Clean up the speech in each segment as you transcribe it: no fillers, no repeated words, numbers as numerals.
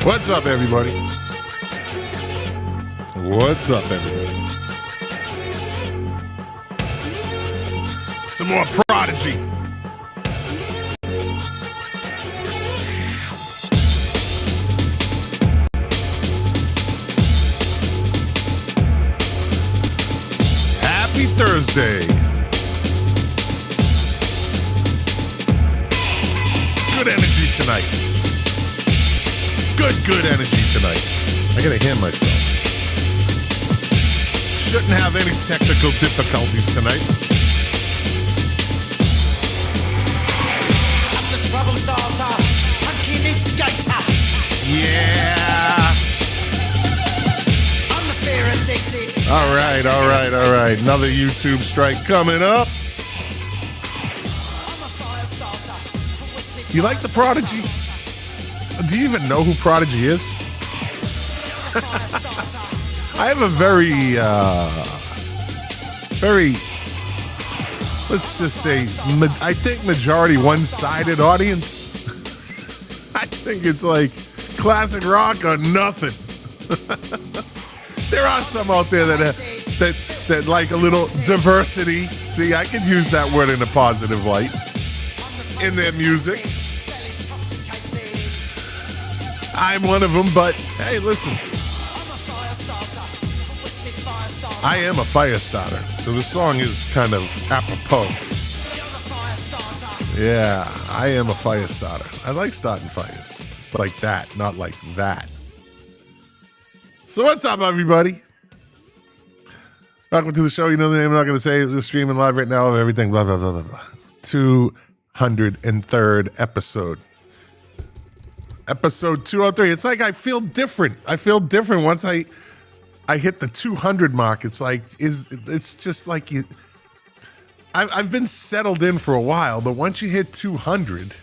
What's up, everybody? What's up, everybody? Some more Prodigy. Happy Thursday. Good energy tonight. Good energy tonight. I gotta hear myself. Shouldn't have any technical difficulties tonight. I'm the trouble starter, punky instigator. Yeah. I'm the fear addicted. All right. Another YouTube strike coming up. I'm a fire starter. You like the Prodigy? Do you even know who Prodigy is? I have a very, let's just say, I think majority one-sided audience. I think it's like classic rock or nothing. There are some out there that like a little diversity. See, I could use that word in a positive light in their music. I'm one of them, but hey, listen. I am a fire starter, so the song is kind of apropos. Yeah, I am a fire starter. I like starting fires, but like that, not like that. So what's up, everybody? Welcome to the show. You know the name I'm not going to say. We're streaming live right now of everything, blah, blah, blah, blah, blah. 203rd episode. Episode 203. It's like I feel different. Once I hit the 200 mark. It's like it's just like you. I've been settled in for a while, but once you hit 200,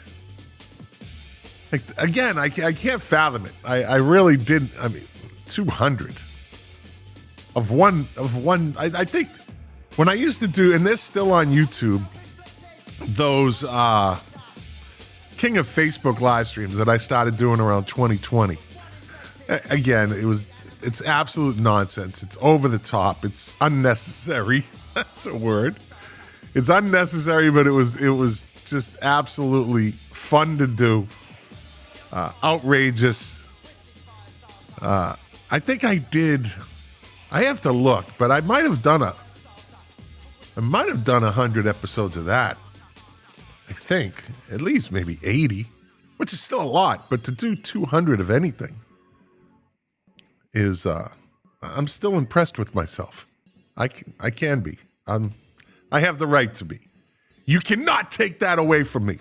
like again, I can't fathom it. I really didn't. I mean, 200 of one. I think when I used to do, and they're still on YouTube, those King of Facebook live streams that I started doing around 2020. Again, it's absolute nonsense. It's over the top. It's unnecessary. That's a word. It's unnecessary, but it was just absolutely fun to do. Outrageous. I think I did. I have to look, but I might have done 100 episodes of that. I think at least maybe 80, which is still a lot, but to do 200 of anything is I'm still impressed with myself. I can be. I have the right to be. You cannot take that away from me.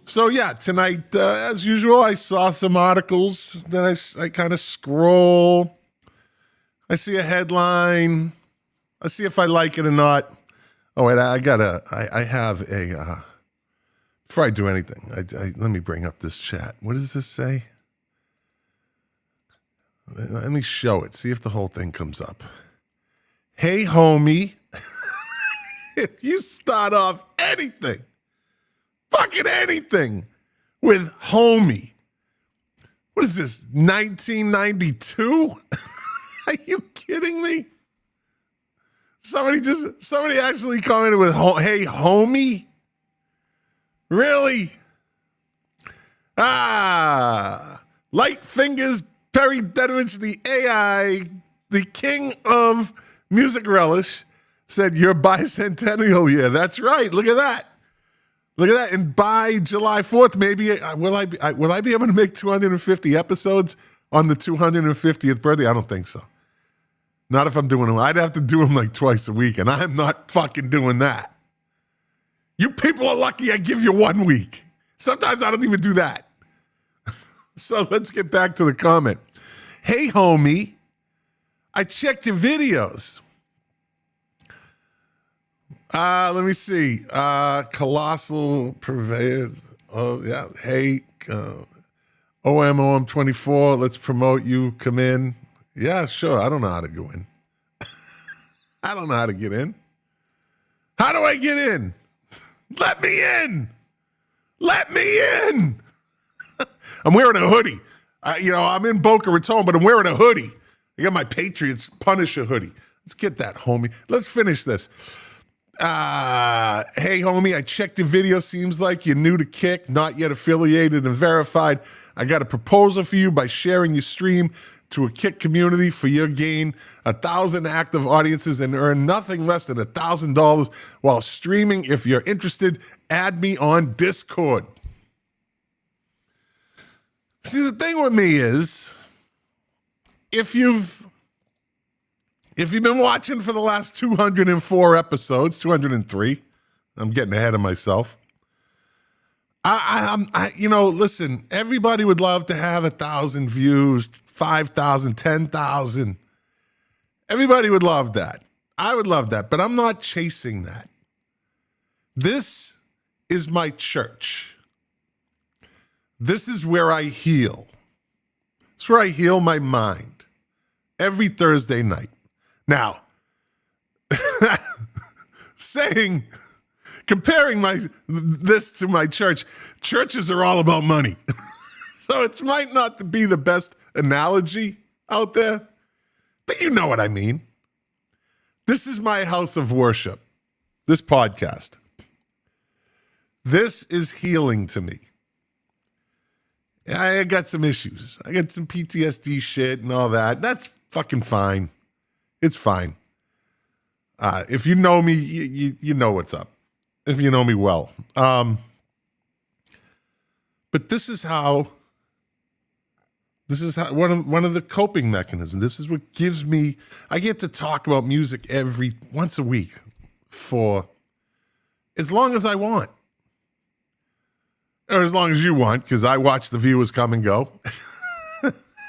So yeah, tonight, as usual, I saw some articles. Then I kind of scroll. I see a headline. I see if I like it or not. Oh wait, I have a. Before I do anything, let me bring up this chat. What does this say? Let me show it. See if the whole thing comes up. Hey, homie. If you start off anything, fucking anything, with homie, what is this, 1992? Are you kidding me? Somebody actually commented with, hey, homie? Really? Light fingers, Perry Denovich, the AI, the king of music relish, said your bicentennial year. That's right. Look at that. And by July 4th, maybe will I be able to make 250 episodes on the 250th birthday? I don't think so. Not if I'm doing them. I'd have to do them like twice a week, and I'm not fucking doing that. You people are lucky I give you 1 week. Sometimes I don't even do that. So let's get back to the comment. Hey, homie, I checked your videos. Let me see. Colossal Purveyors. Oh, yeah. Hey, OMOM24, let's promote you. Come in. Yeah, sure. I don't know how to go in. I don't know how to get in. How do I get in? Let me in. Let me in. I'm wearing a hoodie. I'm in Boca Raton, but I'm wearing a hoodie. I got my Patriots Punisher hoodie. Let's get that, homie. Let's finish this. Hey, homie, I checked your video. Seems like you're new to Kick, not yet affiliated and verified. I got a proposal for you by sharing your stream to a Kick community for your gain 1,000 active audiences and earn nothing less than $1,000 while streaming. If you're interested, add me on Discord. See, the thing with me is, if you've been watching for the last 204 episodes, 203, I'm getting ahead of myself. Listen, everybody would love to have 1,000 views, 5,000, 10,000. Everybody would love that. I would love that, but I'm not chasing that. This is my church. This is where I heal. It's where I heal my mind every Thursday night. Now, comparing this to my church, churches are all about money. So it might not be the best analogy out there, but you know what I mean. This is my house of worship, this podcast. This is healing to me. I got some issues. I got some PTSD shit and all that. That's fucking fine. It's fine. If you know me, you know what's up. If you know me well. But this is how one of the coping mechanisms. This is what gives me, I get to talk about music once a week for as long as I want. Or as long as you want, because I watch the viewers come and go.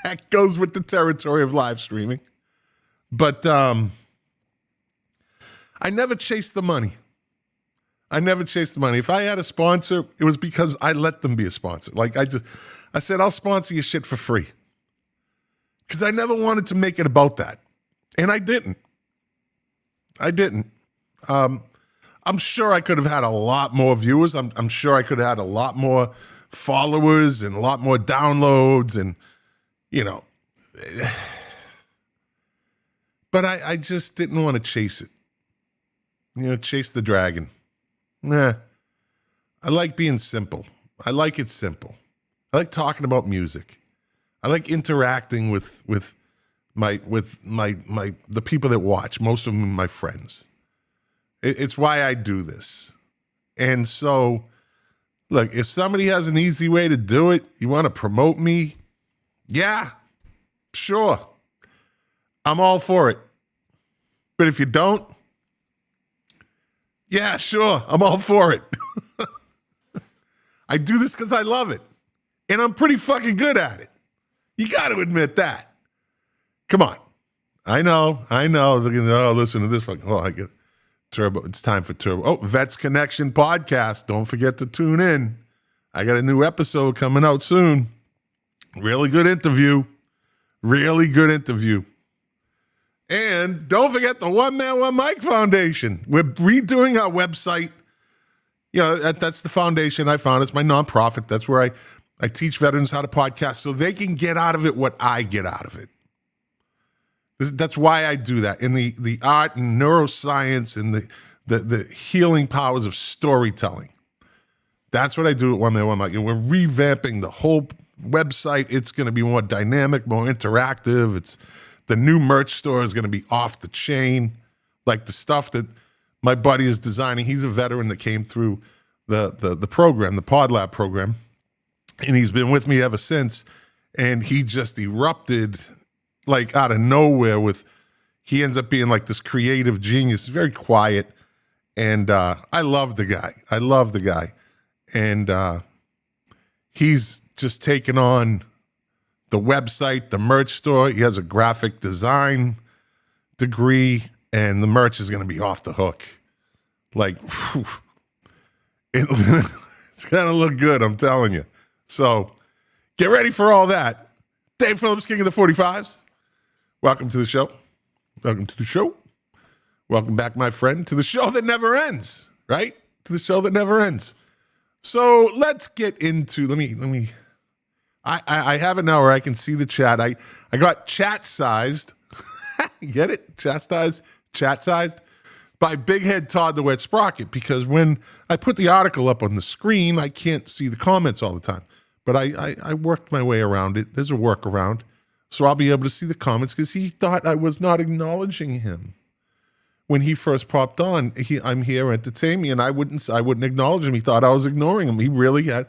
That goes with the territory of live streaming. But I never chased the money. If I had a sponsor, it was because I let them be a sponsor. Like I said, I'll sponsor your shit for free. Because I never wanted to make it about that. And I didn't. I'm sure I could have had a lot more viewers. I'm sure I could have had a lot more followers and a lot more downloads and, but I just didn't want to chase it. Chase the dragon. Nah. I like being simple. I like it simple. I like talking about music. I like interacting with the people that watch, most of them my friends. It's why I do this. And so, look, if somebody has an easy way to do it, you want to promote me? Yeah, sure. I'm all for it. But if you don't, yeah, sure, I'm all for it. I do this because I love it. And I'm pretty fucking good at it. You got to admit that. Come on. I know. Listen to this fucking, I get it. Turbo, it's time for Turbo. Oh, Vets Connection podcast. Don't forget to tune in. I got a new episode coming out soon. Really good interview. And don't forget the One Man, One Mic Foundation. We're redoing our website. That's the foundation I found. It's my nonprofit. That's where I teach veterans how to podcast so they can get out of it what I get out of it. That's why I do that. In the art and neuroscience and the healing powers of storytelling. That's what I do at One Man, One Mic. And we're revamping the whole website. It's going to be more dynamic, more interactive. The new merch store is going to be off the chain. Like the stuff that my buddy is designing. He's a veteran that came through the program, the Pod Lab program. And he's been with me ever since. And he just erupted like out of nowhere he ends up being like this creative genius, very quiet. And I love the guy. And he's just taken on the website, the merch store. He has a graphic design degree and the merch is going to be off the hook. Like, it's going to look good, I'm telling you. So get ready for all that. Dave Phillips, King of the 45s. Welcome to the show. Welcome back, my friend, to the show that never ends, right? To the show that never ends. So let's get into, I have it now where I can see the chat. I got chat sized. Get it? Chat sized by Big Head Todd the Wet Sprocket, because when I put the article up on the screen, I can't see the comments all the time. But I worked my way around it. There's a workaround. So I'll be able to see the comments because he thought I was not acknowledging him. When he first popped on, I'm here, entertain me, and I wouldn't acknowledge him. He thought I was ignoring him. He really had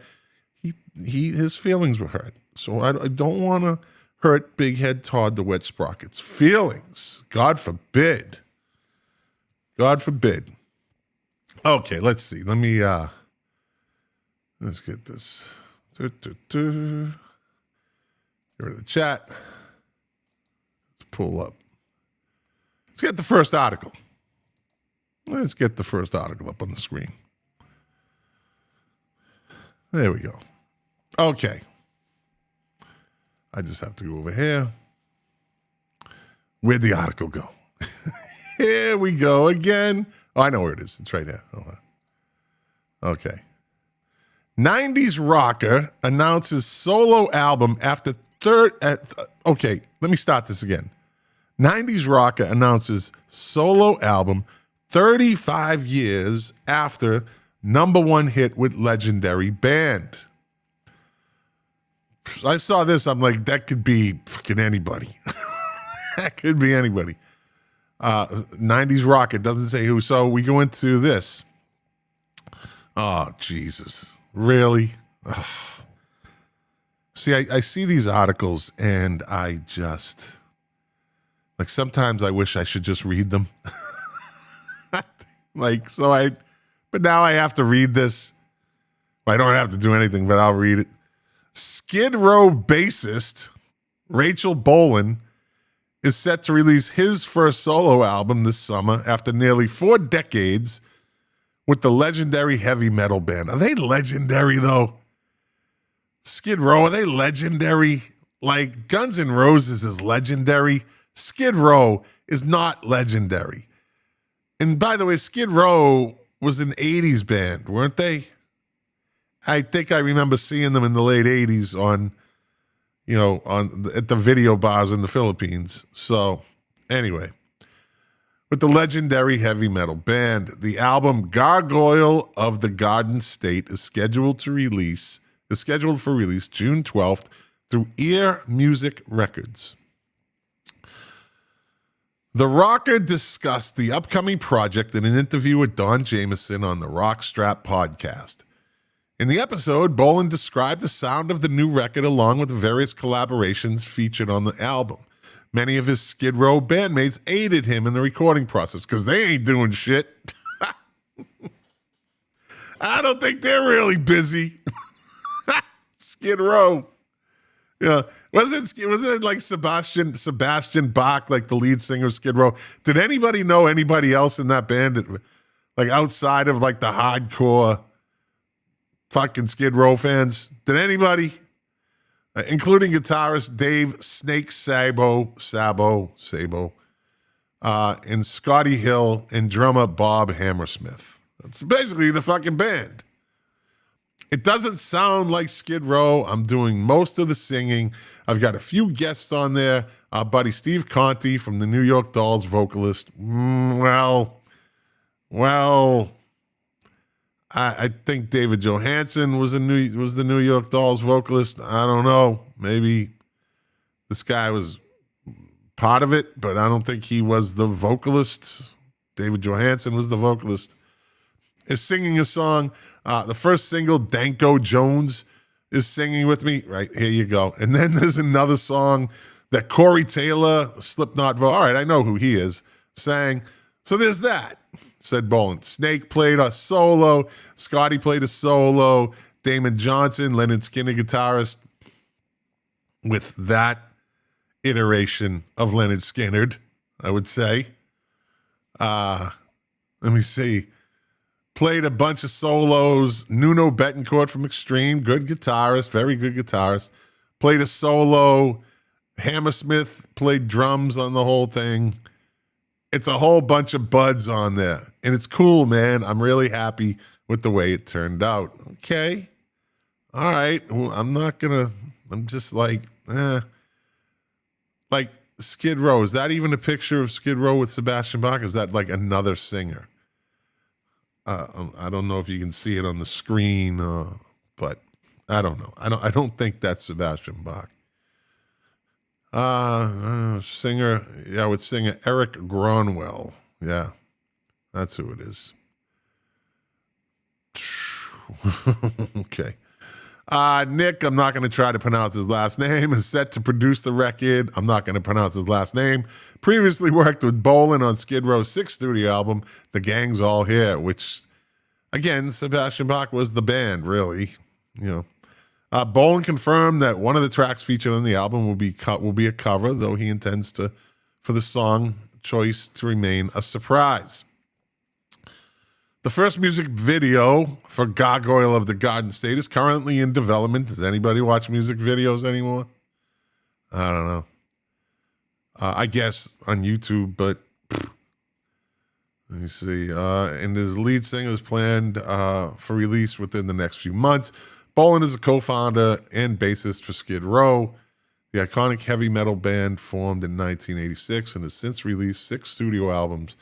his feelings were hurt. So I don't want to hurt Big Head Todd the Wet Sprocket's feelings. God forbid. God forbid. Okay, let's see. Let's get this. Get rid of the chat. Let's pull up. Let's get the first article. Let's get the first article up on the screen. There we go. Okay. I just have to go over here. Where'd the article go? Here we go again. Oh, I know where it is. It's right there. Hold on. Okay. 90s rocker announces solo album after okay, let me start this again. 90s rocker announces solo album 35 years after #1 hit with legendary band. I saw this. I'm like, that could be fucking anybody. That could be anybody. 90s rock. It doesn't say who. So we go into this. Oh, Jesus. Really? Ugh. See, I see these articles and I just, like, sometimes I wish I should just read them. But now I have to read this. I don't have to do anything, but I'll read it. Skid Row bassist Rachel Bolan is set to release his first solo album this summer after nearly 4 decades with the legendary heavy metal band. Are they legendary, though? Skid Row, are they legendary? Like, Guns N' Roses is legendary. Skid Row is not legendary. And by the way, Skid Row was an 80s band, weren't they? I think I remember seeing them in the late 80s at the video bars in the Philippines. So, anyway, with the legendary heavy metal band, the album Gargoyle of the Garden State is scheduled for release June 12th through Ear Music Records. The rocker discussed the upcoming project in an interview with Don Jameson on the Rockstrap podcast. In the episode, Bolan described the sound of the new record along with the various collaborations featured on the album. Many of his Skid Row bandmates aided him in the recording process because they ain't doing shit. I don't think they're really busy. Skid Row. Yeah. Was it like Sebastian Bach, like the lead singer of Skid Row? Did anybody know anybody else in that band? Like outside of like the hardcore fucking Skid Row fans? Did anybody? Including guitarist Dave Snake Sabo, and Scotty Hill, and drummer Bob Hammersmith. That's basically the fucking band. It doesn't sound like Skid Row. I'm doing most of the singing. I've got a few guests on there. Our buddy Steve Conti from the New York Dolls, vocalist. I think David Johansen was the New York Dolls vocalist. I don't know. Maybe this guy was part of it, but I don't think he was the vocalist. David Johansen was the vocalist. Is singing a song. The first single, Danko Jones, is singing with me. Right, here you go. And then there's another song that Corey Taylor, Slipknot, all right, I know who he is, sang. So there's that, said Bolan. Snake played a solo. Scotty played a solo. Damon Johnson, Leonard Skinner guitarist, with that iteration of Leonard Skinner, I would say. Let me see. Played a bunch of solos. Nuno Betancourt from Extreme, good guitarist, very good guitarist. Played a solo. Hammersmith played drums on the whole thing. It's a whole bunch of buds on there. And it's cool, man. I'm really happy with the way it turned out. Okay. All right. Well, I'm not going to I'm just like, Like Skid Row, is that even a picture of Skid Row with Sebastian Bach? Is that like another singer? I don't know if you can see it on the screen, but I don't know. I don't think that's Sebastian Bach. Singer, yeah, with singer Eric Gronwell. Yeah, that's who it is. Okay. Nick, I'm not going to try to pronounce his last name, is set to produce the record. I'm not going to pronounce his last name. Previously worked with Bolin on Skid Row's 6th studio album, The Gang's All Here, which, again, Sebastian Bach was the band, really. You know, Bolin confirmed that one of the tracks featured on the album will be a cover, though he intends for the song choice to remain a surprise. The first music video for Gargoyle of the Garden State is currently in development. Does anybody watch music videos anymore? I don't know. I guess on YouTube, but let me see. And his lead single is planned for release within the next few months. Bolin is a co-founder and bassist for Skid Row, the iconic heavy metal band formed in 1986 and has since released 6 studio albums.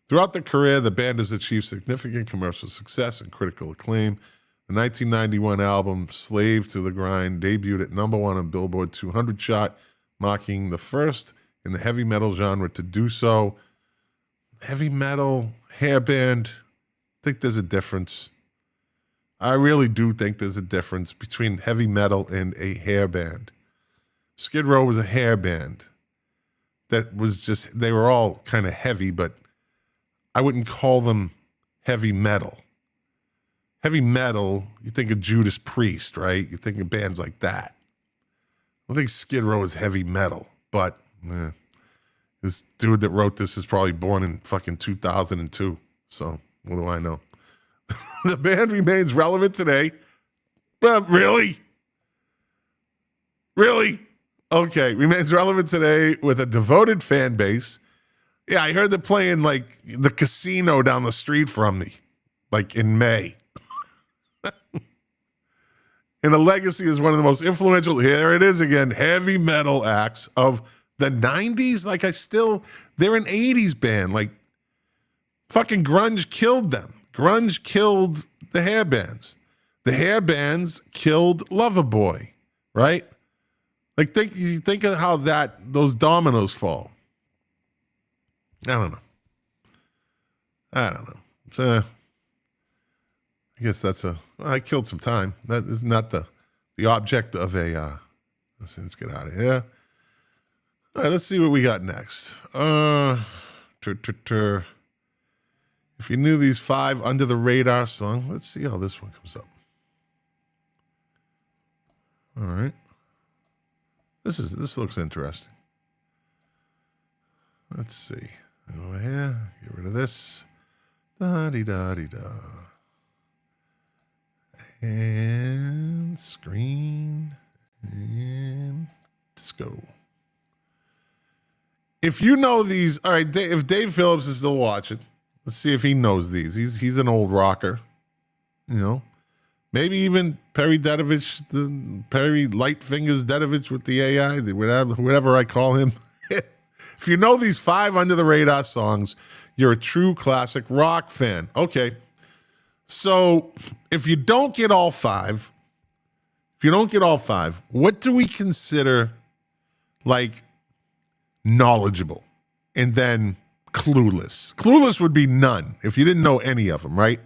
Throughout their career, the band has achieved significant commercial success and critical acclaim. The 1991 album, Slave to the Grind, debuted at #1 on Billboard 200 chart, marking the first in the heavy metal genre to do so. Heavy metal, hair band, I think there's a difference. I really do think there's a difference between heavy metal and a hair band. Skid Row was a hair band. That was just, they were all kind of heavy, but I wouldn't call them heavy metal. Heavy metal, you think of Judas Priest, right? You think of bands like that. I don't think Skid Row is heavy metal, but this dude that wrote this is probably born in fucking 2002. So what do I know? The band remains relevant today. But really? Really? Okay, remains relevant today with a devoted fan base. Yeah, I heard they're playing like the casino down the street from me, like in May. And the legacy is one of the most influential, here it is again, heavy metal acts of the 90s. Like they're an 80s band. Like fucking grunge killed them. Grunge killed the hair bands. The hair bands killed Loverboy, right? Like think of how those dominoes fall. I don't know. So I guess I killed some time. That is not the object of a, let's get out of here. All right, let's see what we got next. If you knew these 5 under the radar songs, let's see how this one comes up. All right. This looks interesting. Let's see. Over here, get rid of this. Da-dee-da-dee-da. And screen. And disco. If you know these, all right, if Dave Phillips is still watching, let's see if he knows these. He's an old rocker, you know. Maybe even Perry Dedovich, the Perry Lightfingers Dedovich with the AI, whatever I call him. If you know these 5 under the radar songs, you're a true classic rock fan. Okay. So if you don't get all 5, what do we consider like knowledgeable? And then clueless. Clueless would be none if you didn't know any of them, right?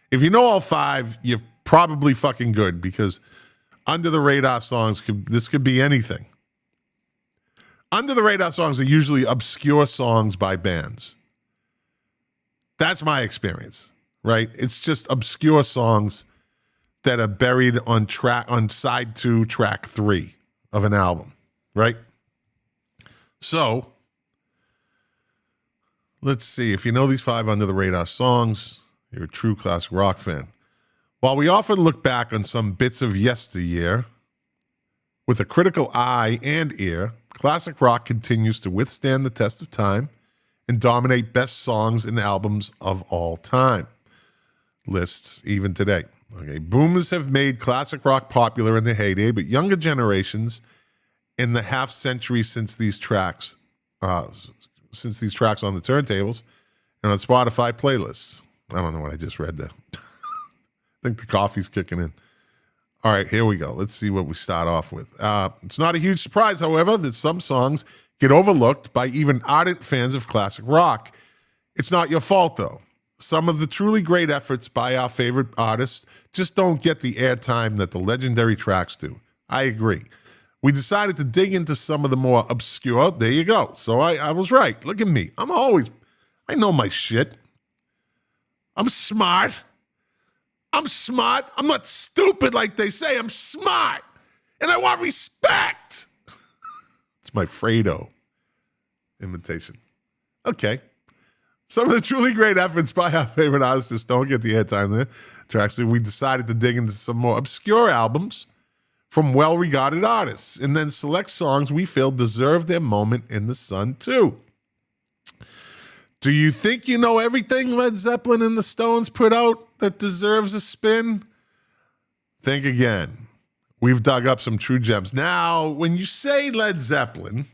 If you know all 5, you're probably fucking good, because under the radar songs, this could be anything. Under the radar songs are usually obscure songs by bands. That's my experience, right? It's just obscure songs that are buried on side 2, track 3 of an album, right? So let's see. If you know these 5 under the radar songs, you're a true classic rock fan. While we often look back on some bits of yesteryear with a critical eye and ear, classic rock continues to withstand the test of time and dominate best songs and albums of all time lists even today. Okay, boomers have made classic rock popular in their heyday, but younger generations in the half century since these tracks on the turntables and on Spotify playlists. I don't know what I just read there. I think the coffee's kicking in. All right, here we go. Let's see what we start off with. It's not a huge surprise, however, that some songs get overlooked by even ardent fans of classic rock. It's not your fault, though. Some of the truly great efforts by our favorite artists just don't get the airtime that the legendary tracks do. I agree. We decided to dig into some of the more obscure. There you go. So I was right. Look at me. I know my shit. I'm smart. I'm not stupid like they say. I'm smart. And I want respect. It's my Fredo imitation. Okay. Some of the truly great efforts by our favorite artists just don't get the airtime there. Tracks. We decided to dig into some more obscure albums from well-regarded artists and then select songs we feel deserve their moment in the sun too. Do you think you know everything Led Zeppelin and the Stones put out that deserves a spin? Think again. We've dug up some true gems. Now, when you say Led Zeppelin,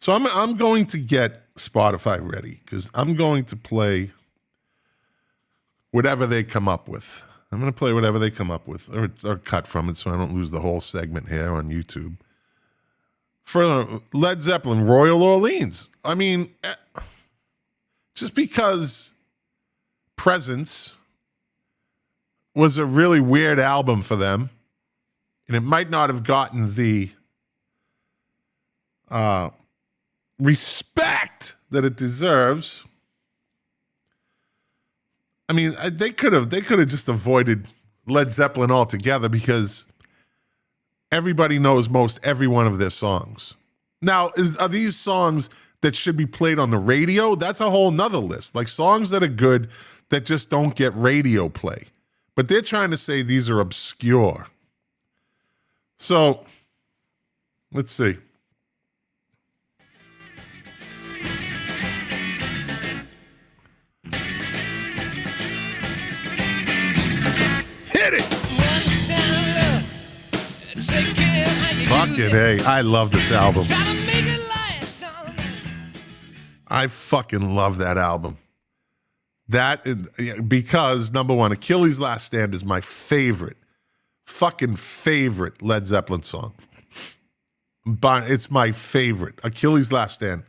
so I'm going to get Spotify ready because I'm going to play whatever they come up with. I'm going to play whatever they come up with or cut from it so I don't lose the whole segment here on YouTube. For Led Zeppelin, Royal Orleans. I mean, just because Presence was a really weird album for them, and it might not have gotten the respect that it deserves. I mean, they could have just avoided Led Zeppelin altogether because everybody knows most every one of their songs. Now, are these songs that should be played on the radio? That's a whole nother list. Like songs that are good that just don't get radio play. But they're trying to say these are obscure. So, let's see. Hit it! Fucking A. I love this album. I fucking love that album. Because, number one, Achilles' Last Stand is my fucking favorite Led Zeppelin song. But it's my favorite. Achilles' Last Stand.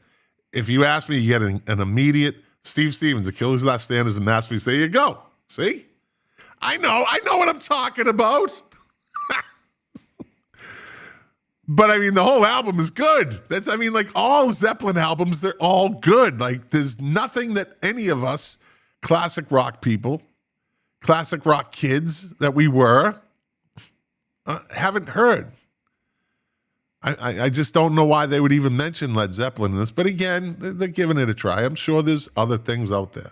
If you ask me, you get an immediate Steve Stevens, Achilles' Last Stand is a masterpiece. There you go. See? I know what I'm talking about. But I mean, the whole album is good. Like all Zeppelin albums, they're all good. Like there's nothing that any of us classic rock people, classic rock kids that we were, haven't heard. I just don't know why they would even mention Led Zeppelin in this. But again, they're giving it a try. I'm sure there's other things out there.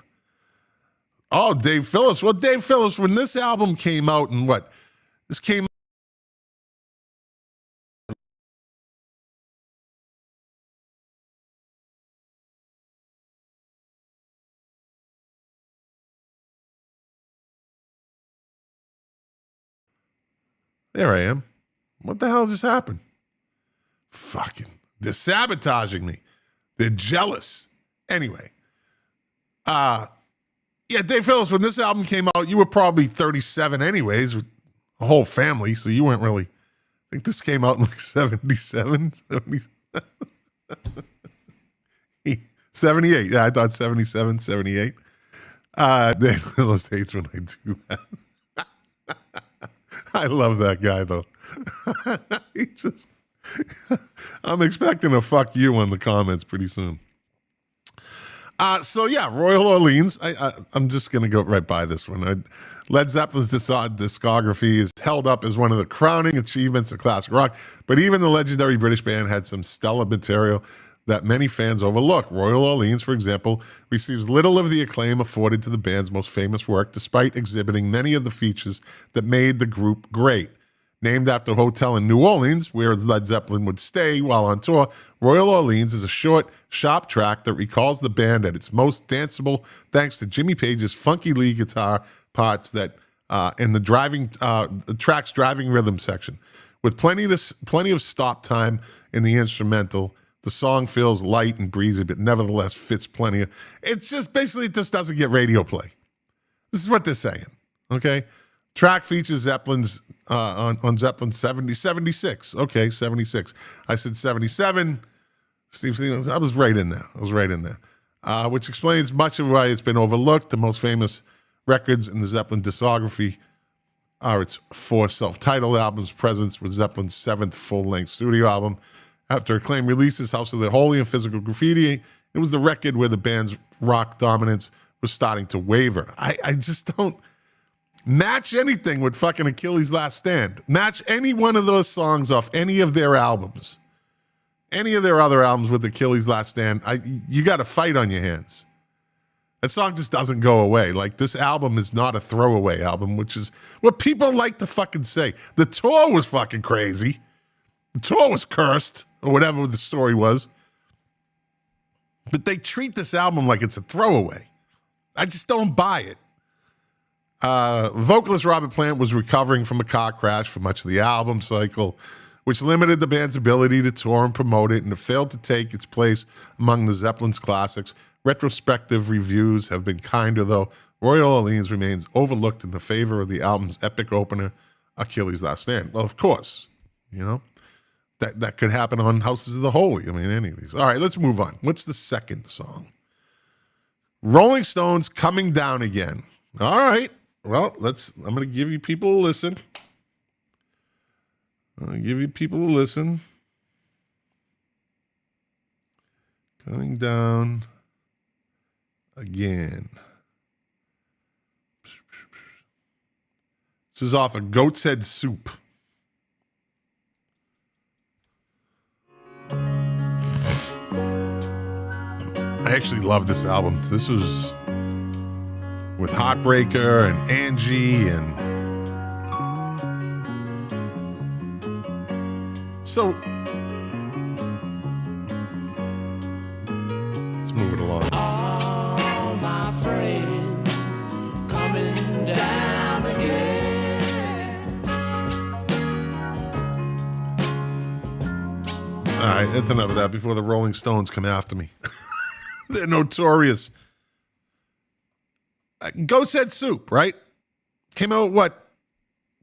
Oh, Dave Phillips. Well, Dave Phillips, when this album came out and this came There I am. What the hell just happened? Fucking, they're sabotaging me. They're jealous. Anyway. Yeah, Dave Phillips, when this album came out, you were probably 37 anyways, with a whole family, so you weren't really, I think this came out in like 77, 78. Yeah, I thought 77, 78. Dave Phillips hates when I do that. I love that guy, though. I'm expecting a fuck you on the comments pretty soon. So yeah, Royal Orleans. I'm just going to go right by this one. Led Zeppelin's discography is held up as one of the crowning achievements of classic rock, but even the legendary British band had some stellar material that many fans overlook. Royal Orleans, for example, receives little of the acclaim afforded to the band's most famous work, despite exhibiting many of the features that made the group great. Named after a hotel in New Orleans, where Led Zeppelin would stay while on tour, Royal Orleans is a short, sharp track that recalls the band at its most danceable thanks to Jimmy Page's funky lead guitar parts that in the track's driving rhythm section. With plenty of stop time in the instrumental, the song feels light and breezy, but nevertheless fits plenty. It's just basically, it just doesn't get radio play. This is what they're saying, okay? Track features Zeppelin's on Zeppelin 76. Okay, 76. I said 77. Steve, I was right in there. Which explains much of why it's been overlooked. The most famous records in the Zeppelin discography are its 4 self-titled albums, presence with Zeppelin's 7th full-length studio album. After acclaimed releases, House of the Holy and Physical Graffiti, it was the record where the band's rock dominance was starting to waver. I just don't match anything with fucking Achilles' Last Stand. Match any one of those songs off any of their albums. Any of their other albums with Achilles' Last Stand, you got a fight on your hands. That song just doesn't go away. Like, this album is not a throwaway album, which is what people like to fucking say. The tour was fucking crazy. The tour was cursed, or whatever the story was. But they treat this album like it's a throwaway. I just don't buy it. Vocalist Robert Plant was recovering from a car crash for much of the album cycle, which limited the band's ability to tour and promote it, and it failed to take its place among the Zeppelin's classics. Retrospective reviews have been kinder, though. Roy Orleans remains overlooked in the favor of the album's epic opener, Achilles' Last Stand. Well, of course, that could happen on Houses of the Holy. I mean, any of these. All right, let's move on. What's the second song? Rolling Stones, Coming Down Again. All right. Well, I'm going to give you people a listen. Coming Down Again. This is off of Goat's Head Soup. I actually love this album. This was with Heartbreaker and Angie and so let's move it along. All my friends coming down again. All right, that's enough of that before the Rolling Stones come after me. They're notorious. Goat's Head Soup, right? Came out, what,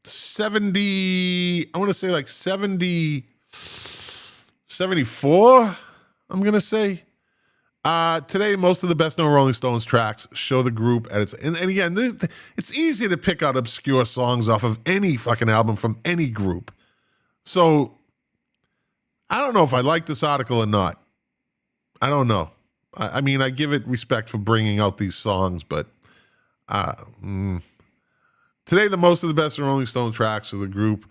70, I want to say like 70, 74, I'm going to say. Today, most of the best-known Rolling Stones tracks show the group at its... And again, it's easy to pick out obscure songs off of any fucking album from any group. So, I don't know if I like this article or not. I don't know. I mean, I give it respect for bringing out these songs, but... Today, the most of the best Rolling Stone tracks of the group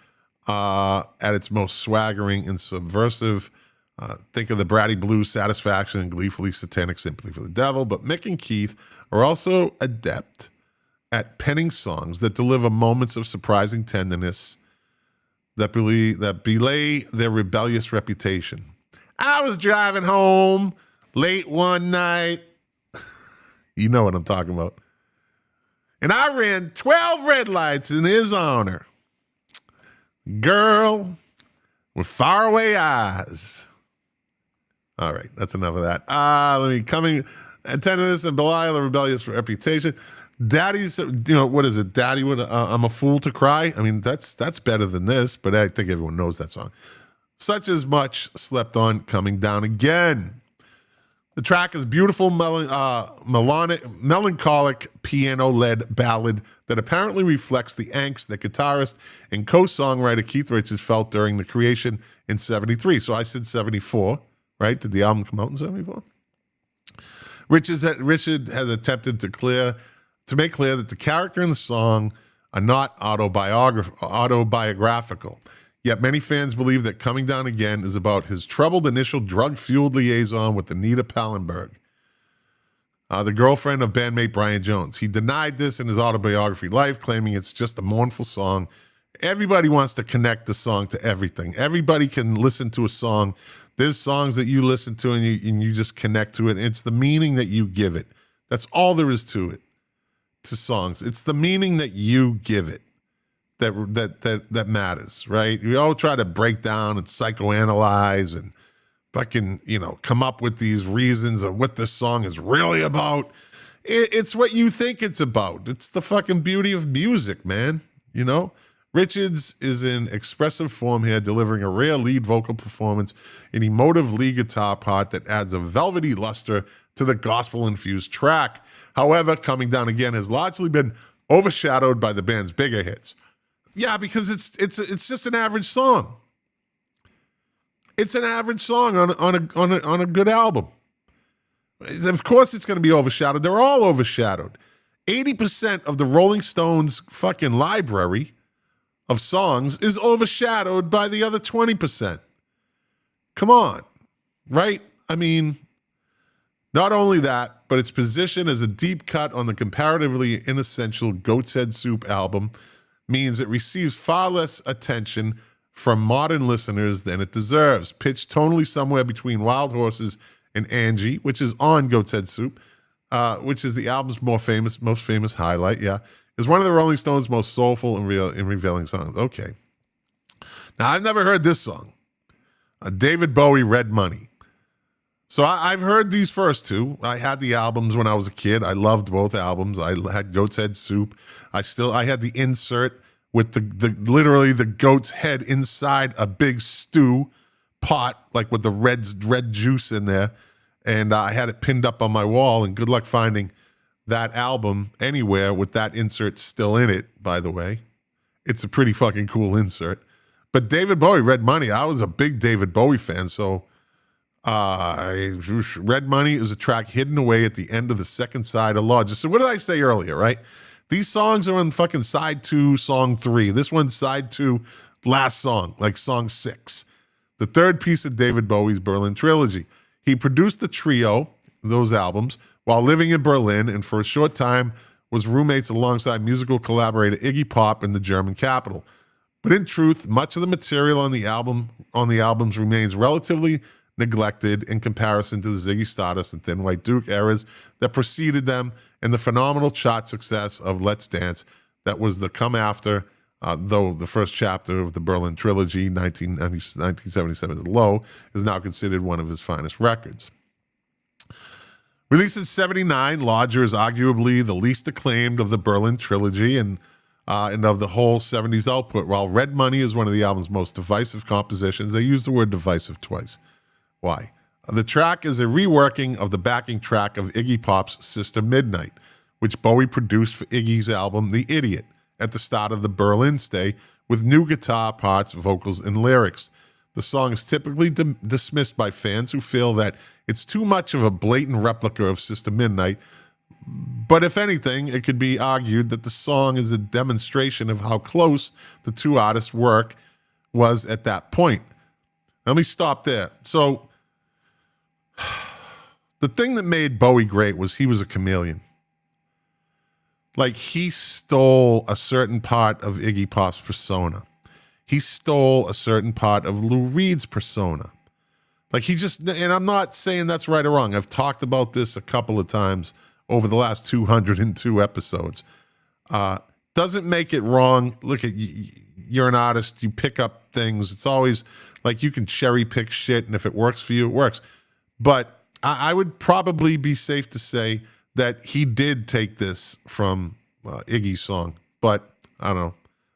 at its most swaggering and subversive. Think of the Bratty Blues, Satisfaction, and gleefully satanic Sympathy for the Devil. But Mick and Keith are also adept at penning songs that deliver moments of surprising tenderness that belay their rebellious reputation. I was driving home late one night. You know what I'm talking about. And I ran 12 red lights in his honor. Girl with faraway eyes. All right, that's enough of that. Tenderness and Belial, the rebellious reputation. Daddy's, what is it? Daddy, I'm a fool to cry. I mean, that's better than this, but I think everyone knows that song. Such as much slept on, Coming Down Again. The track is beautiful, melancholic, piano-led ballad that apparently reflects the angst that guitarist and co-songwriter Keith Richards felt during the creation in 73. So I said 74, right? Did the album come out in 74? Richard has attempted to make clear that the character in the song are not autobiographical. Yet many fans believe that Coming Down Again is about his troubled initial drug-fueled liaison with Anita Pallenberg, the girlfriend of bandmate Brian Jones. He denied this in his autobiography, Life, claiming it's just a mournful song. Everybody wants to connect the song to everything. Everybody can listen to a song. There's songs that you listen to and you just connect to it. It's the meaning that you give it. That's all there is to it. to songs. It's the meaning that you give it that matters, right? We all try to break down and psychoanalyze and fucking, come up with these reasons of what this song is really about. It's what you think it's about. It's the fucking beauty of music, man. Richards is in expressive form here, delivering a rare lead vocal performance, an emotive lead guitar part that adds a velvety luster to the gospel-infused track. However, Coming Down Again has largely been overshadowed by the band's bigger hits. Yeah, because it's just an average song. It's an average song on a good album. Of course it's going to be overshadowed. They're all overshadowed. 80% of the Rolling Stones fucking library of songs is overshadowed by the other 20%. Come on, right? I mean, not only that, but its position as a deep cut on the comparatively inessential Goat's Head Soup album means it receives far less attention from modern listeners than it deserves. Pitched tonally somewhere between Wild Horses and Angie, which is on Goat's Head Soup, which is the album's most famous highlight, is one of the Rolling Stones' most soulful and revealing songs. Okay. Now, I've never heard this song. David Bowie, Red Money. So I've heard these first two. I had the albums when I was a kid. I loved both albums. I had Goat's Head Soup. I had the insert with the literally the goat's head inside a big stew pot, like with the red juice in there. And I had it pinned up on my wall, and good luck finding that album anywhere with that insert still in it, by the way. It's a pretty fucking cool insert. But David Bowie, Red Money, I was a big David Bowie fan, so Red Money is a track hidden away at the end of the second side of Lodge. So what did I say earlier, right? These songs are on fucking side 2, song 3. This one's side 2, last song, like song 6. The third piece of David Bowie's Berlin trilogy. He produced the trio, those albums, while living in Berlin, and for a short time was roommates alongside musical collaborator Iggy Pop in the German capital. But in truth, much of the material on the albums remains relatively neglected in comparison to the Ziggy Stardust and Thin White Duke eras that preceded them, and the phenomenal chart success of Let's Dance that was the come after, though the first chapter of the Berlin trilogy, 1977 is low, is now considered one of his finest records. Released in 1979, Lodger is arguably the least acclaimed of the Berlin trilogy and of the whole 70s output. While Red Money is one of the album's most divisive compositions, they use the word divisive twice. Why? The track is a reworking of the backing track of Iggy Pop's Sister Midnight, which Bowie produced for Iggy's album The Idiot at the start of the Berlin stay, with new guitar parts, vocals, and lyrics. The song is typically dismissed by fans who feel that it's too much of a blatant replica of Sister Midnight, but if anything, it could be argued that the song is a demonstration of how close the two artists' work was at that point. Let me stop there. So, the thing that made Bowie great was he was a chameleon. Like, he stole a certain part of Iggy Pop's persona. He stole a certain part of Lou Reed's persona. Like, and I'm not saying that's right or wrong. I've talked about this a couple of times over the last 202 episodes. Doesn't make it wrong. Look, you're an artist. You pick up things. It's always like you can cherry pick shit, and if it works for you, it works. But I would probably be safe to say that he did take this from Iggy's song. But I don't know.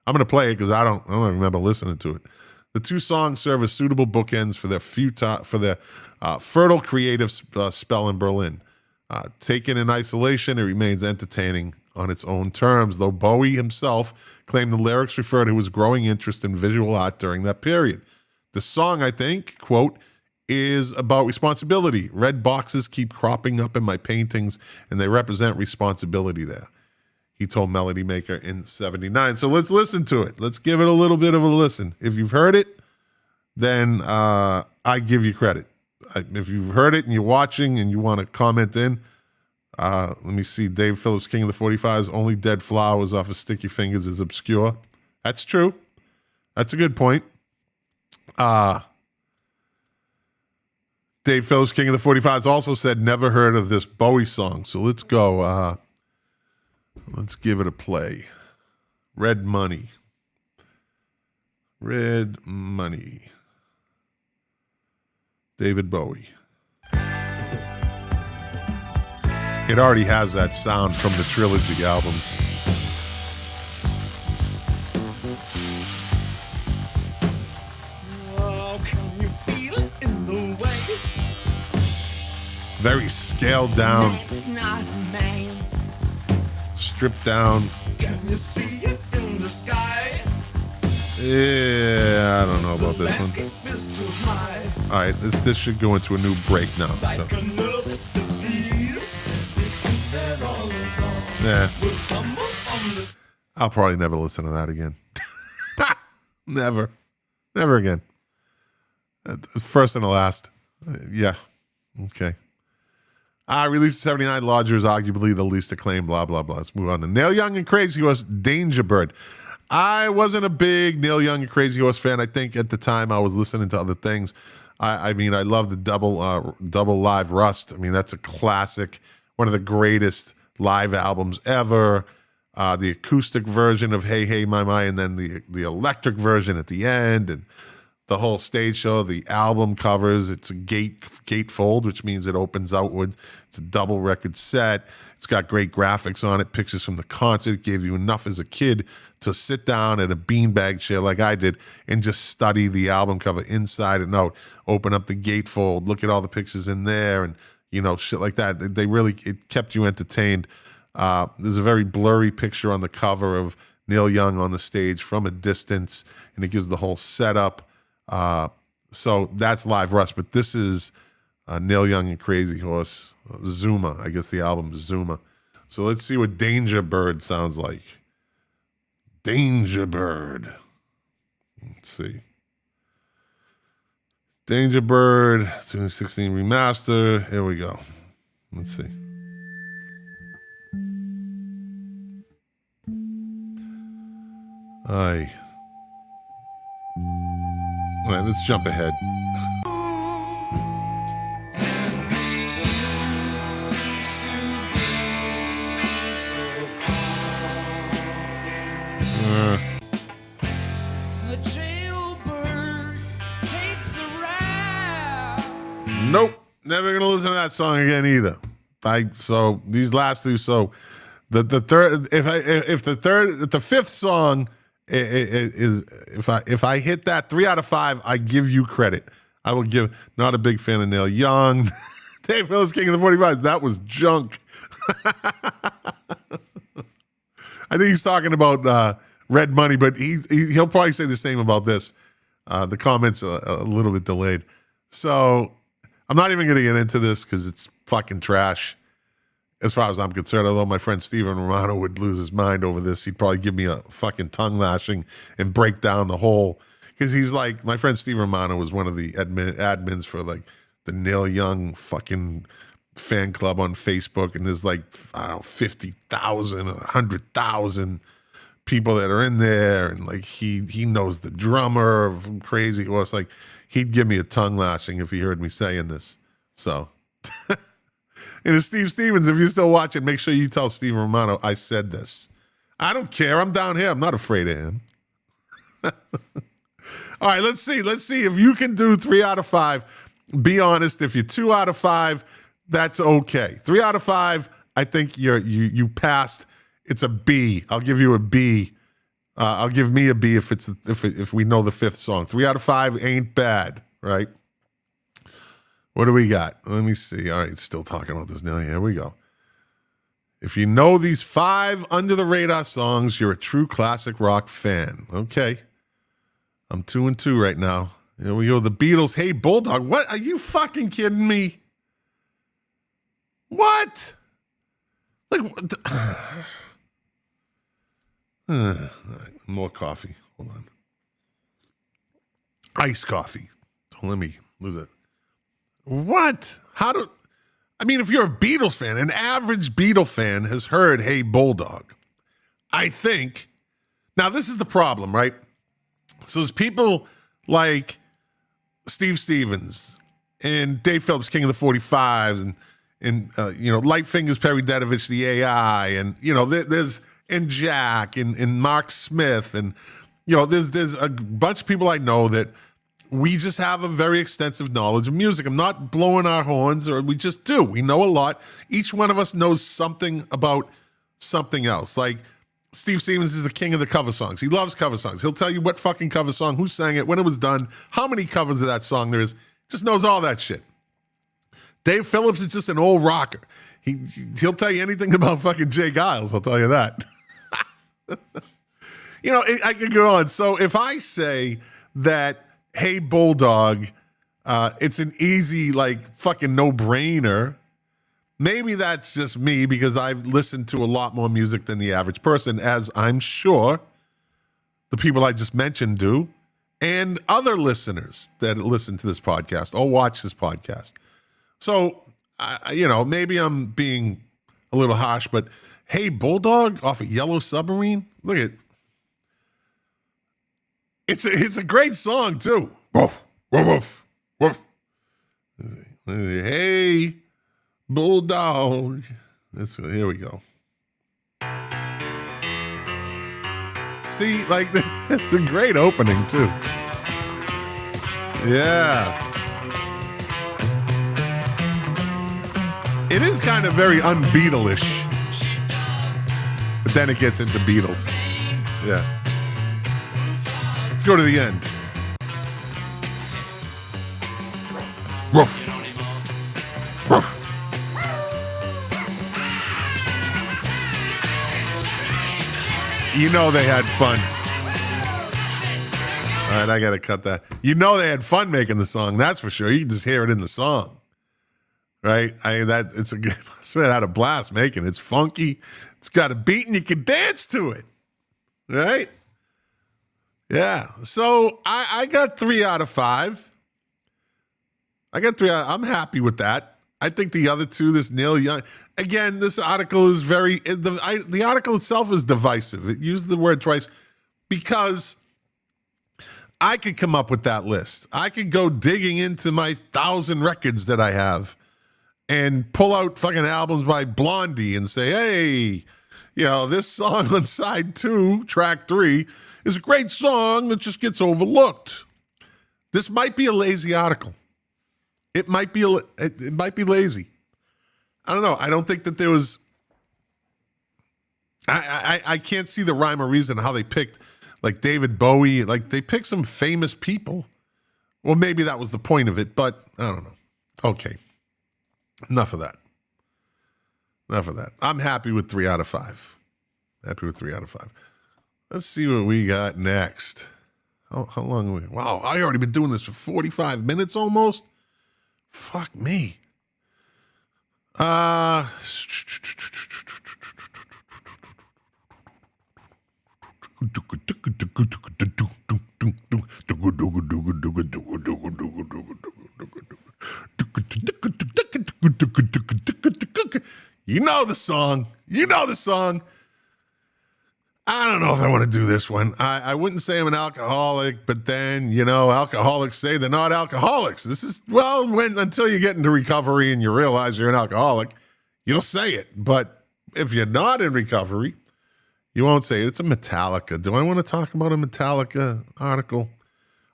I'm going to play it because I don't remember listening to it. The two songs serve as suitable bookends for their fertile creative spell in Berlin. Taken in isolation, it remains entertaining on its own terms, though Bowie himself claimed the lyrics refer to his growing interest in visual art during that period. The song, I think, quote, is about responsibility. Red boxes keep cropping up in my paintings, and they represent responsibility there, he told Melody Maker in 1979. So let's listen to it. Let's give it a little bit of a listen. If you've heard it, then I give you credit. If you've heard it and you're watching and you want to comment in, let me see. Dave Phillips, King of the 45's Only Dead Flowers off of Sticky Fingers is obscure. That's true. That's a good point. Dave Phillips, King of the 45's also said, never heard of this Bowie song. So let's go. Let's give it a play. Red Money. Red Money. David Bowie. It already has that sound from the Trilogy albums. Oh, can you feel it in the way? Very scaled down, Man's not a man. stripped down. Can you see it in the sky? Yeah, I don't know about this one. Landscape is too high. All right, this should go into a new break now. Like So, a nervous disease. It's been there all along. yeah, We'll tumble on this. I'll probably never listen to that again. Never again. First and the last. Yeah, okay. Released in 79, Lodger is arguably the least acclaimed, blah, blah, blah. Let's move on to Neil Young and Crazy Horse, Danger Bird. I wasn't a big Neil Young and Crazy Horse fan. I think at the time I was listening to other things. I mean, I love the double live Rust. I mean, that's a classic, one of the greatest live albums ever. The acoustic version of Hey Hey My My, and then the electric version at the end, and the whole stage show, the album covers. It's a gatefold, which means it opens outward. It's a double record set. It's got great graphics on it, pictures from the concert. It gave you enough as a kid to sit down at a beanbag chair like I did and just study the album cover inside and out. Open up the gatefold, look at all the pictures in there, and shit like that. It kept you entertained. There's a very blurry picture on the cover of Neil Young on the stage from a distance, and it gives the whole setup. So that's Live Rust, but this is Neil Young and Crazy Horse, Zuma. I guess the album is Zuma. So let's see what Danger Bird sounds like. Danger Bird. Let's see. Danger Bird, 2016 remaster. Here we go. Let's see. Aye. All right, let's jump ahead. The jailbird takes a ride. Nope, never gonna listen to that song again either. So these last two. So the third, if the fifth song is if I hit that 3 out of 5, I give you credit. I will give. Not a big fan of Neil Young. Dave Phillips, King of the 45s. That was junk. I think he's talking about Red Money, but he'll probably say the same about this. The comments are a little bit delayed. So I'm not even going to get into this because it's fucking trash as far as I'm concerned. Although my friend Steven Romano would lose his mind over this. He'd probably give me a fucking tongue lashing and break down the whole, because he's like, my friend Steven Romano was one of the admins for like the Neil Young fucking fan club on Facebook, and there's like, I don't know, 50,000 or 100,000 people that are in there, and like he knows the drummer from Crazy Horse. Like, he'd give me a tongue lashing if he heard me saying this. So, and it's Steve Stevens. If you're still watching, make sure you tell Steve Romano I said this. I don't care. I'm down here. I'm not afraid of him. All right, let's see. Let's see if you can do 3 out of 5. Be honest. If you're 2 out of 5, that's okay. 3 out of 5, I think you passed. It's a B. I'll give you a B. I'll give me a B if we know the fifth song. 3 out of 5 ain't bad, right? What do we got? Let me see. All right, still talking about this now. Here we go. If you know these 5 under the radar songs, you're a true classic rock fan. Okay. I'm 2 and 2 right now. Here we go. The Beatles. Hey, Bulldog. What? Are you fucking kidding me? What? Like, what all right, more coffee. Hold on. Iced coffee. Don't let me lose it. What? I mean, if you're a Beatles fan, an average Beatle fan has heard Hey Bulldog. I think. Now, this is the problem, right? So there's people like Steve Stevens and Dave Phillips, King of the 45s, and Light Fingers, Perry Dedovich, the AI, and there's and Jack and Mark Smith, and there's a bunch of people I know that we just have a very extensive knowledge of music. I'm not blowing our horns, or we just do. We know a lot. Each one of us knows something about something else. Like Steve Stevens is the king of the cover songs. He loves cover songs. He'll tell you what fucking cover song, who sang it, when it was done, how many covers of that song there is. Just knows all that shit. Dave Phillips is just an old rocker. He'll tell you anything about fucking Jay Giles, I'll tell you that. I could go on. So if I say that, Hey Bulldog, it's an easy, fucking no-brainer, maybe that's just me because I've listened to a lot more music than the average person, as I'm sure the people I just mentioned do, and other listeners that listen to this podcast or watch this podcast. So, maybe I'm being a little harsh, but Hey Bulldog off of Yellow Submarine, look at it's a great song too. Woof, woof, woof, woof. Hey Bulldog. Here we go. See, it's a great opening too. Yeah. It is kind of very un-Beatle-ish. But then it gets into Beatles. Yeah. Let's go to the end. Woof. Woof. They had fun. All right, I got to cut that. They had fun making the song, that's for sure. You can just hear it in the song. Right? It's a good, I had a blast making it. It's funky. It's got a beat and you can dance to it. Right? Yeah. So I got 3 out of 5. I'm happy with that. I think the other two, this Neil Young, again, this article is the article itself is divisive. It used the word twice because I could come up with that list. I could go digging into my 1,000 records that I have and pull out fucking albums by Blondie and say, hey, this song on side 2, track 3, is a great song that just gets overlooked. This might be a lazy article. It might be lazy. I don't know. I don't think that there was. I can't see the rhyme or reason how they picked David Bowie. They picked some famous people. Well, maybe that was the point of it, but I don't know. Okay. Enough of that. I'm happy with 3 out of 5. Let's see what we got next. How long are we? Wow, I already been doing this for 45 minutes almost. Fuck me. You know the song. I don't know if I want to do this one. I wouldn't say I'm an alcoholic, but then, alcoholics say they're not alcoholics. This is, until you get into recovery and you realize you're an alcoholic, you'll say it. But if you're not in recovery, you won't say it. It's a Metallica. Do I want to talk about a Metallica article?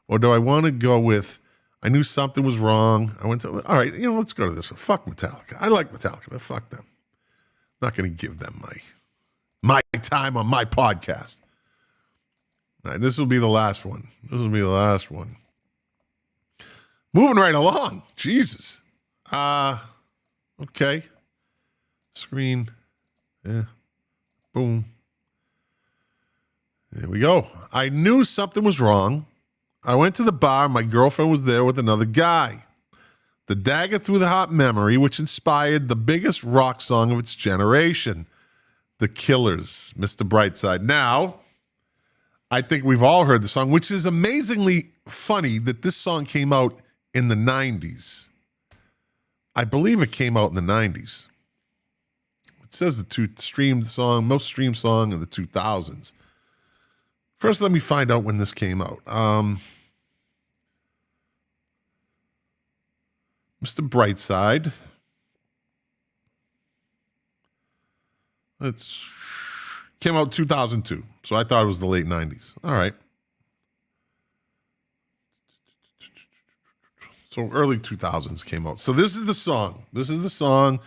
Or do I want to go with, I knew something was wrong. All right, let's go to this one. Fuck Metallica. I like Metallica, but fuck them. Not going to give them my time on my podcast. All right, this will be the last one. Moving right along. Jesus. Okay. Screen. Yeah. Boom. There we go. I knew something was wrong. I went to the bar. My girlfriend was there with another guy. The dagger through the heart memory, which inspired the biggest rock song of its generation, The Killers, Mr. Brightside. Now, I think we've all heard the song, which is amazingly funny that this song came out in the 90s. I believe it came out in the 90s. It says most streamed song of the 2000s. First, let me find out when this came out. Mr. Brightside. It's came out 2002. So I thought it was the late 90s. All right. So early 2000s came out. So this is the song.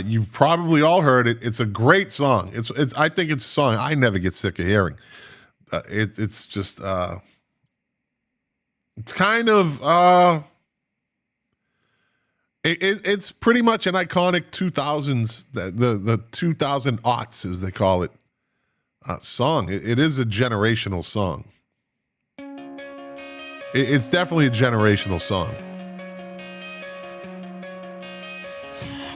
You've probably all heard it. It's a great song. It's. I think it's a song I never get sick of hearing. It's just. It's kind of. It's pretty much an iconic 2000s, the 2000 aughts as they call it, song. It is a generational song. It's definitely a generational song.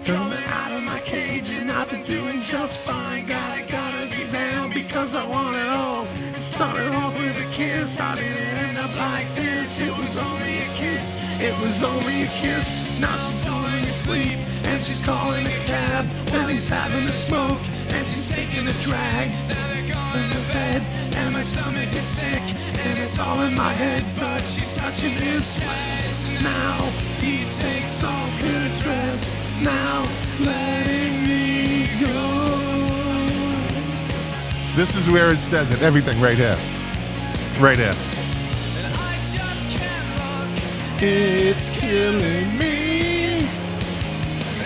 Coming out of my cage and I've been doing just fine. Gotta get down because I want it all. Started off with a kiss, how did it end up like this? It was only a kiss, it was only a kiss. Now she's going to sleep and she's calling a cab. Well, he's having a smoke and she's taking a drag. Now they're going to bed and my stomach is sick and it's all in my head, but she's touching his flesh. Now he takes off her dress. Now letting me go. This is where it says it. Everything right here. Right here. And I just can't look. It's killing me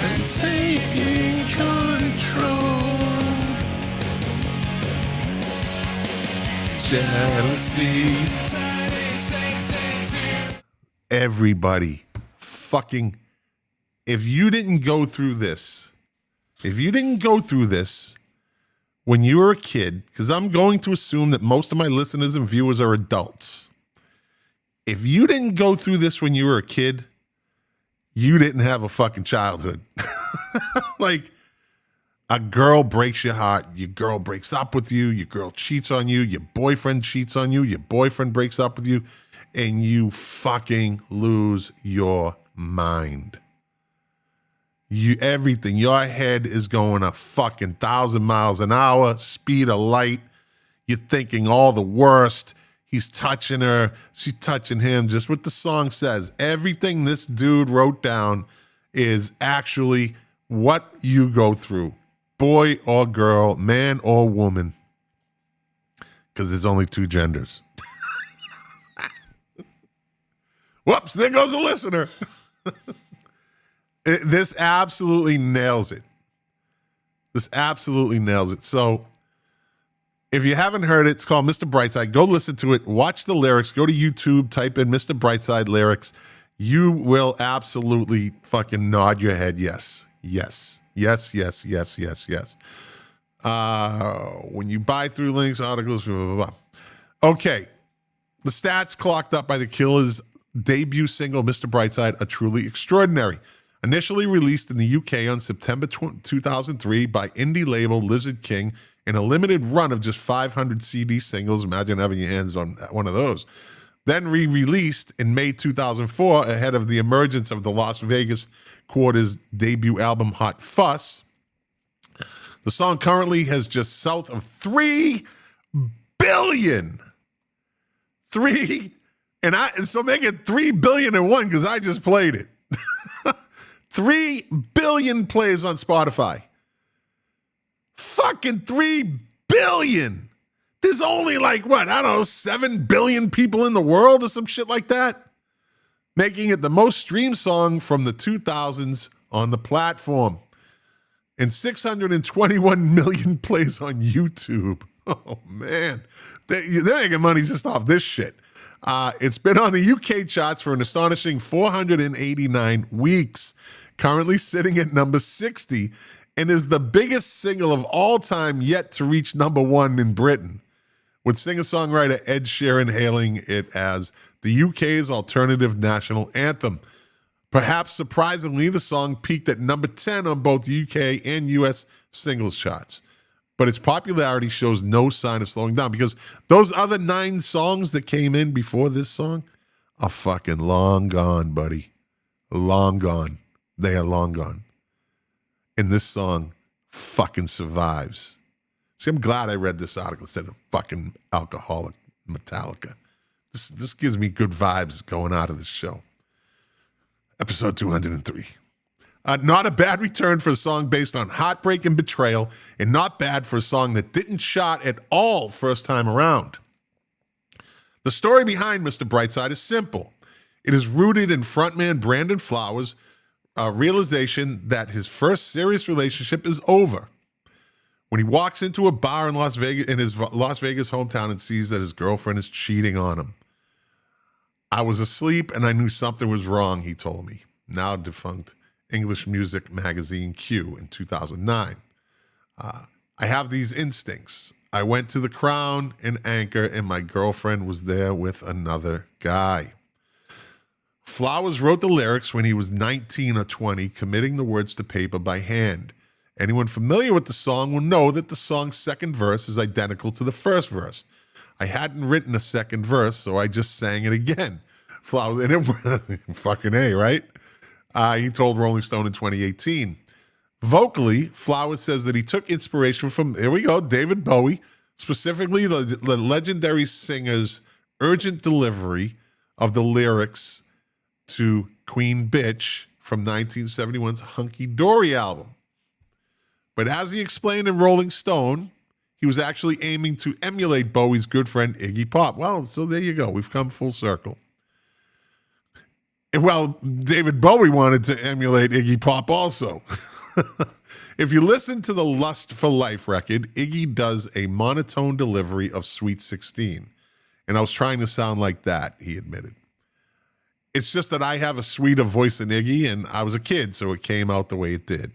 And taking control. jealousy. Everybody fucking, if you didn't go through this when you were a kid, because I'm going to assume that most of my listeners and viewers are adults. If you didn't go through this when you were a kid, you didn't have a fucking childhood. Like, a girl breaks your heart, your girl breaks up with you, your girl cheats on you, your boyfriend cheats on you, your boyfriend breaks up with you, and you fucking lose your mind. Everything, your head is going a fucking 1,000 miles an hour, speed of light. You're thinking all the worst. He's touching her, she's touching him, just what the song says. Everything this dude wrote down is actually what you go through. Boy or girl, man or woman. Because there's only two genders. Whoops, there goes a listener. This absolutely nails it. This absolutely nails it. So, if you haven't heard it, it's called Mr. Brightside. Go listen to it. Watch the lyrics. Go to YouTube. Type in Mr. Brightside lyrics. You will absolutely fucking nod your head. Yes. Yes. Yes, yes, yes, yes, yes. When you buy through links, articles, blah, blah, blah. Okay. The stats clocked up by the Killer's debut single, Mr. Brightside, are truly extraordinary. Initially released in the UK on September 2003 by indie label Lizard King in a limited run of just 500 CD singles. Imagine having your hands on one of those. Then re-released in May 2004 ahead of the emergence of the Las Vegas Quarter's debut album, Hot Fuss. The song currently has just south of 3 billion. So make it 3 billion and one because I just played it. 3 billion plays on Spotify. Fucking 3 billion. There's only like, what, I don't know, 7 billion people in the world or some shit like that. Making it the most streamed song from the 2000s on the platform. And 621 million plays on YouTube. Oh, man. They're making money just off this shit. It's been on the UK charts for an astonishing 489 weeks, currently sitting at number 60, and is the biggest single of all time yet to reach number 1 in Britain, with singer-songwriter Ed Sheeran hailing it as the UK's alternative national anthem. Perhaps surprisingly, the song peaked at number 10 on both UK and US singles charts. But its popularity shows no sign of slowing down because those other 9 songs that came in before this song are fucking long gone, buddy. Long gone. They are long gone. And this song fucking survives. See, I'm glad I read this article instead of fucking alcoholic Metallica. This gives me good vibes going out of this show. Episode 203. Not a bad return for a song based on heartbreak and betrayal, and not bad for a song that didn't chart at all first time around. The story behind Mr. Brightside is simple. It is rooted in frontman Brandon Flowers' realization that his first serious relationship is over. When he walks into a bar in Las Vegas, in his Las Vegas hometown, and sees that his girlfriend is cheating on him. I was asleep and I knew something was wrong, he told me. Now defunct English music magazine Q in 2009. I have these instincts. I went to the Crown and Anchor, and my girlfriend was there with another guy. Flowers wrote the lyrics when he was 19 or 20, committing the words to paper by hand. Anyone familiar with the song will know that the song's second verse is identical to the first verse. I hadn't written a second verse, so I just sang it again. Flowers, and it fucking A, right? He told Rolling Stone in 2018. Vocally, Flowers says that he took inspiration from, here we go, David Bowie, specifically the legendary singer's urgent delivery of the lyrics to Queen Bitch from 1971's Hunky Dory album. But as he explained in Rolling Stone, he was actually aiming to emulate Bowie's good friend Iggy Pop. Well, so there you go. We've come full circle. And well, David Bowie wanted to emulate Iggy Pop also. If you listen to the Lust for Life record, Iggy does a monotone delivery of Sweet 16. And I was trying to sound like that, he admitted. It's just that I have a sweeter voice than Iggy, and I was a kid, so it came out the way it did.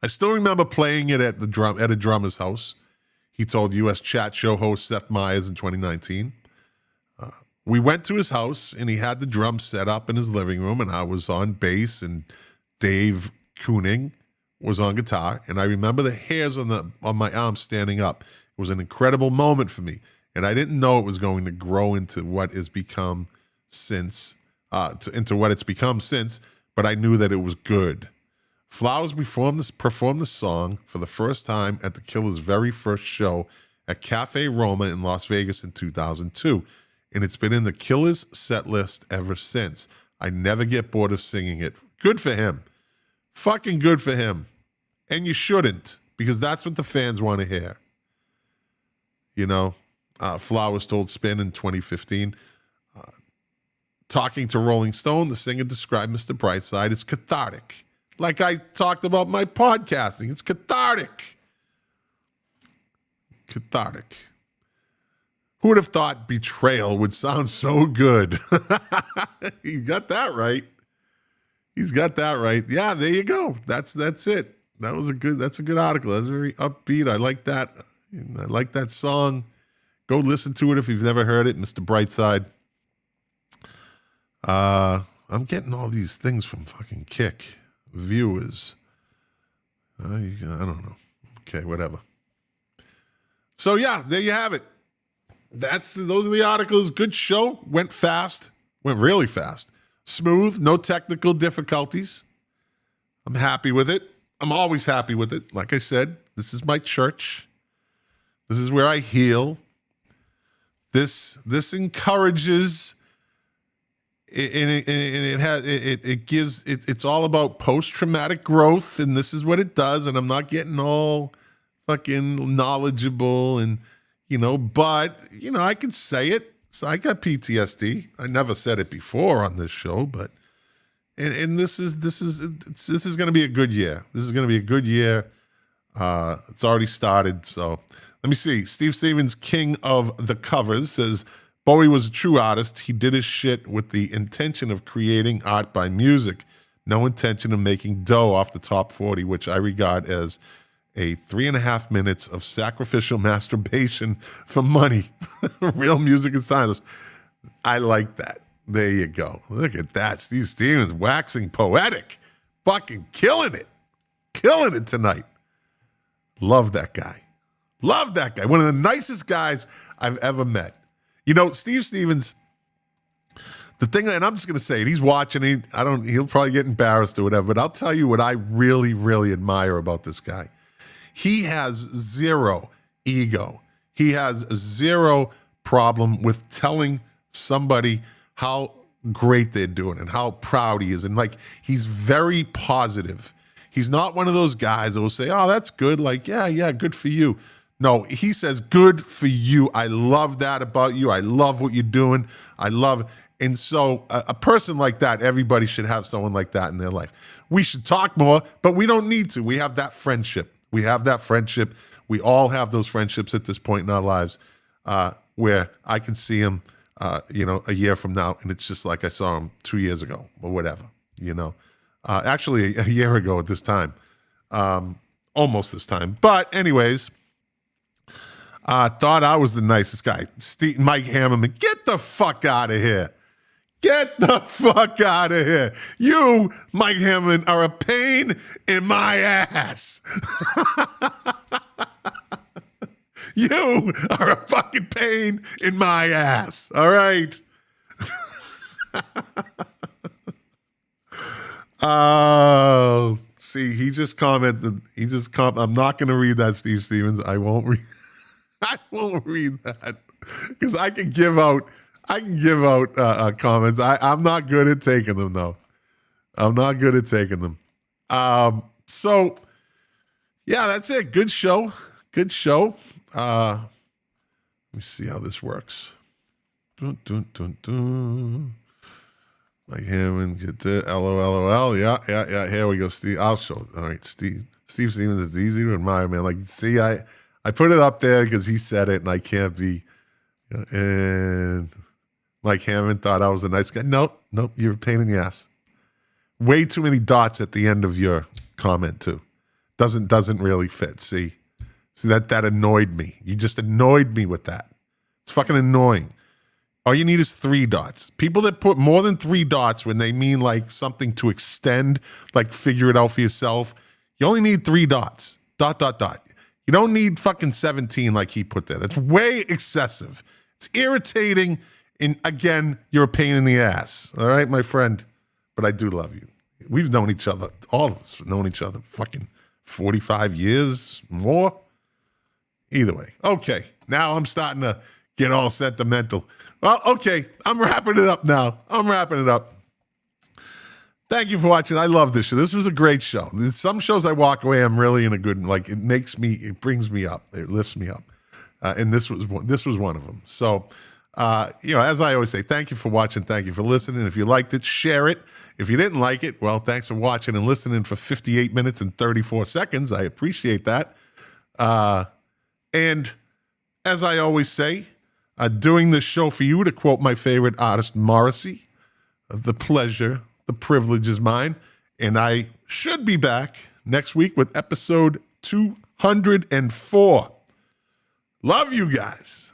I still remember playing it at a drummer's house. He told U.S. Chat Show host Seth Meyers in 2019. We went to his house, and he had the drums set up in his living room, and I was on bass, and Dave Kooning was on guitar. And I remember the hairs on my arms standing up. It was an incredible moment for me, and I didn't know it was going to grow into what it's become since, but I knew that it was good. Flowers performed the song for the first time at the Killer's very first show at Cafe Roma in Las Vegas in 2002, and it's been in the Killer's set list ever since. I never get bored of singing it. Good for him. Fucking good for him. And you shouldn't, because that's what the fans want to hear. You know, Flowers told Spin in 2015, talking to Rolling Stone, the singer described Mr. Brightside as cathartic. Like I talked about my podcasting. It's cathartic. Cathartic. Who would have thought betrayal would sound so good? He got that right. He's got that right. Yeah, there you go. That's it. That's a good article. That's very upbeat. I like that. I like that song. Go listen to it if you've never heard it, Mr. Brightside. I'm getting all these things from fucking Kick. Viewers. I don't know. Okay, whatever. So yeah, there you have it. Those are the articles. Good show. Went fast. Went really fast. Smooth. No technical difficulties. I'm happy with it. I'm always happy with it. Like I said, this is my church. This is where I heal. This encourages. It's all about post-traumatic growth, and this is what it does. And I'm not getting all fucking knowledgeable, and but I can say it. So I got PTSD. I never said it before on this show, but and this is going to be a good year. This is going to be a good year. It's already started. So let me see. Steve Stevens, king of the covers, says Bowie was a true artist. He did his shit with the intention of creating art by music, no intention of making dough off the top 40, which I regard as a 3.5 minutes of sacrificial masturbation for money. Real music is timeless. I like that. There you go. Look at that. Steve Stevens waxing poetic. Fucking killing it. Killing it tonight. Love that guy. Love that guy. One of the nicest guys I've ever met. Steve Stevens, the thing, and I'm just going to say it, he's watching, he'll probably get embarrassed or whatever, but I'll tell you what I really, really admire about this guy. He has zero ego. He has zero problem with telling somebody how great they're doing and how proud he is. And like, he's very positive. He's not one of those guys that will say, oh, that's good. Like, yeah, good for you. No, he says, good for you. I love that about you. I love what you're doing. I love. And so a person like that, everybody should have someone like that in their life. We should talk more, but we don't need to. We have that friendship. We all have those friendships at this point in our lives where I can see him, a year from now, and it's just like I saw him 2 years ago or whatever, actually a year ago at this time, almost this time. But anyways, thought I was the nicest guy. Mike Hammerman, get the fuck out of here. Get the fuck out of here. You, Mike Hammerman, are a pain in my ass. You are a fucking pain in my ass. All right. See, he just commented. I'm not going to read that, Steve Stevens. I won't read that because I can give out comments. I'm not good at taking them though. I'm not good at taking them. So yeah, that's it. Good show. Let me see how this works. Dun, dun, dun, dun. Like him and get the LOL. Yeah. Here we go, Steve. I'll show. All right, Steve Stevens is easy to admire, man. Like, see, I put it up there because he said it, and I can't be. And Mike Hammond thought I was a nice guy. Nope, you're a pain in the ass. Way too many dots at the end of your comment too. Doesn't really fit. See that annoyed me. You just annoyed me with that. It's fucking annoying. All you need is 3 dots. People that put more than 3 dots when they mean like something to extend, like figure it out for yourself. You only need 3 dots. ... You don't need fucking 17 like he put there. That's way excessive. It's irritating. And again, you're a pain in the ass. All right, my friend. But I do love you. We've known each other. All of us have known each other fucking 45 years more. Either way. Okay. Now I'm starting to get all sentimental. Well, okay. I'm wrapping it up now. Thank you for watching. I love this show. This was a great show. There's some shows I walk away, I'm really in a good, like it brings me up. It lifts me up. And this was one of them. So, as I always say, thank you for watching. Thank you for listening. If you liked it, share it. If you didn't like it, well, thanks for watching and listening for 58 minutes and 34 seconds. I appreciate that. And as I always say, doing this show for you, to quote my favorite artist, Morrissey, the pleasure, the privilege is mine. And I should be back next week with episode 204. Love you guys.